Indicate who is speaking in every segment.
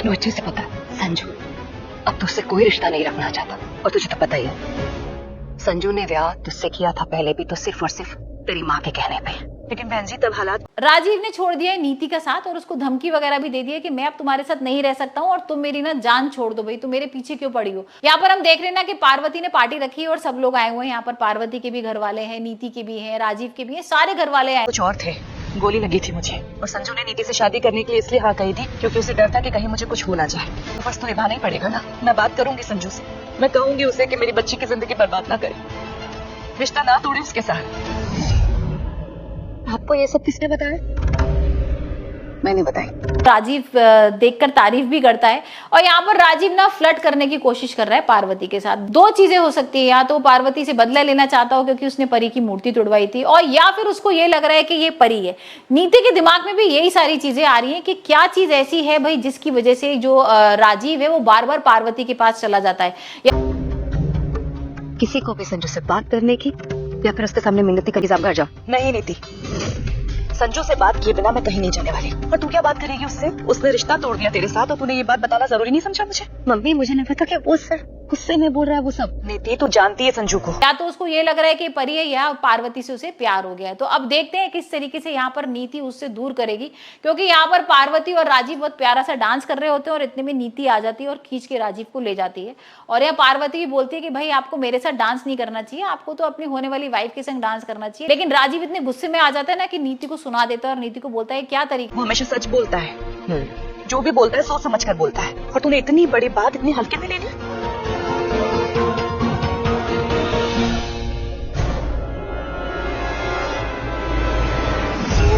Speaker 1: तनु अच्छे से पता है संजू अब तुझसे कोई रिश्ता नहीं रखना चाहता, और तुझे तो पता ही है संजू ने ब्याह तुझसे किया था पहले भी तो सिर्फ और सिर्फ तेरी माँ के कहने पे। लेकिन बहन जी तब हालात।
Speaker 2: राजीव ने छोड़ दिया है नीति का साथ और उसको धमकी वगैरह भी दे दी है कि मैं अब तुम्हारे साथ नहीं रह सकता हूँ और तुम मेरी ना जान छोड़ दो भाई, तुम मेरे पीछे क्यों पड़ी हो। यहाँ पर हम देख रहे हैं ना कि पार्वती ने पार्टी रखी है और सब लोग आए हुए हैं। यहाँ पर पार्वती के भी घर वाले हैं, नीति के भी हैं, राजीव के भी हैं, सारे घर वाले आए।
Speaker 1: कुछ और थे, गोली लगी थी मुझे और संजू ने नीति से शादी करने के लिए इसलिए हाँ कही थी क्योंकि उसे डर था कि कहीं मुझे कुछ हो ना जाए। तो बस तो निभाना ही पड़ेगा ना। मैं बात करूंगी संजू से, मैं कहूंगी उसे कि मेरी बच्ची की जिंदगी बर्बाद ना करे, रिश्ता ना तोड़े उसके साथ। आपको ये सब किसने बताया? मैंने बताई।
Speaker 2: राजीव देखकर तारीफ भी करता है और यहाँ पर राजीव ना फ्लर्ट करने की कोशिश कर रहा है पार्वती के साथ। दो चीजें हो सकती है, या तो पार्वती से बदला लेना चाहता हो क्योंकि उसने परी की मूर्ति तोड़वाई थी, और या फिर उसको ये लग रहा है कि ये परी है। नीति के दिमाग में भी यही सारी चीजें आ रही है कि क्या चीज ऐसी है भाई जिसकी वजह से जो राजीव है वो बार बार पार्वती के पास चला जाता है।
Speaker 1: किसी को भी संजू से बात करने की या फिर उसके सामने मिन्नती करके घर जाओ। नहीं नीति, संजू से बात किए बिना मैं कहीं नहीं जाने वाली। और तू क्या बात करेगी उससे? उसने रिश्ता तोड़ दिया तेरे साथ और तूने ये बात बताना जरूरी नहीं समझा मुझे? मम्मी मुझे नहीं पता क्या वो सर गुस्से में बोल रहा है वो सब। नीति तू जानती है संजू को।
Speaker 2: या तो उसको ये लग रहा है कि परी है या पार्वती से उसे प्यार हो गया है। तो अब देखते हैं किस तरीके से यहाँ पर नीति उससे दूर करेगी, क्योंकि यहाँ पर पार्वती और राजीव बहुत प्यारा सा डांस कर रहे होते हैं और इतने में नीति आ जाती है और खींच के राजीव को ले जाती है। और यहाँ पार्वती भी बोलती है कि भाई आपको मेरे साथ डांस नहीं करना चाहिए, आपको तो अपनी होने वाली वाइफ के संग डांस करना चाहिए। लेकिन राजीव इतने गुस्से में आ जाता है ना कि नीति को सुना देता है और नीति को बोलता है क्या तरीका।
Speaker 1: वो हमेशा सच बोलता है, जो भी बोलता है सोच समझ कर बोलता है, और तूने इतनी बड़ी बात इतनी हल्के में ले ली।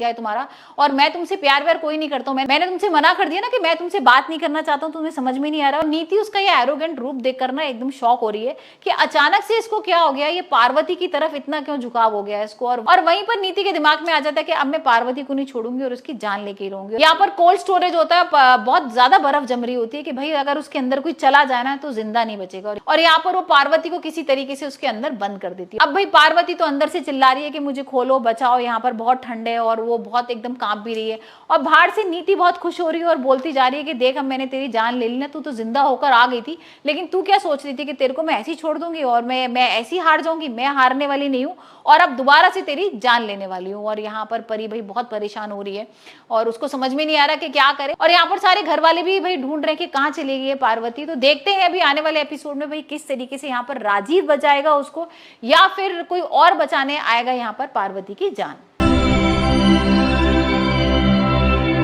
Speaker 2: है तुम्हारा, और मैं तुमसे प्यार व्यार कोई नहीं करता हूँ। मैंने तुमसे मना कर दिया ना कि मैं तुमसे बात नहीं करना चाहता हूँ, तुम्हें समझ में नहीं आ रहा। और नीति उसका ये एरोगेंट रूप देखकर ना एकदम शॉक हो रही है कि अचानक से इसको क्या हो गया, ये पार्वती की तरफ इतना क्यों झुकाव हो गया है इसको। और वहीं पर नीति के दिमाग में आ जाता है कि अब मैं पार्वती को नहीं छोड़ूंगी और उसकी जान लेके ही रहूंगी। यहाँ पर कोल्ड स्टोरेज होता है, बहुत ज्यादा बर्फ जम रही होती है कि भाई अगर उसके अंदर कोई चला जाए ना तो जिंदा नहीं बचेगा। और यहाँ पर वो पार्वती को किसी तरीके से उसके अंदर बंद कर देती है। अब भाई पार्वती तो अंदर से चिल्ला रही है कि मुझे खोलो, बचाओ, यहाँ पर बहुत ठंड है, और वो बहुत एकदम कांप भी रही है। और बाहर से नीति बहुत खुश हो रही है और बोलती जा रही है कि देख अब मैंने तेरी जान ले ली ना, तू तो जिंदा होकर आ गई थी, लेकिन तू क्या सोच रही थी कि तेरे को मैं ऐसी छोड़ दूंगी और मैं ऐसी हार जाऊंगी? मैं हारने वाली नहीं हूँ और अब दोबारा से तेरी जान लेने वाली हूँ। और यहाँ पर परी भाई बहुत परेशान हो रही है और उसको समझ में नहीं आ रहा कि क्या करे। और यहाँ पर सारे घर वाले भी भाई ढूंढ रहे हैं कि कहाँ चली गई है पार्वती। तो देखते हैं अभी आने वाले एपिसोड में भाई किस तरीके से यहाँ पर राजीव बचाएगा उसको या फिर कोई और बचाने आएगा यहाँ पर पार्वती की जान।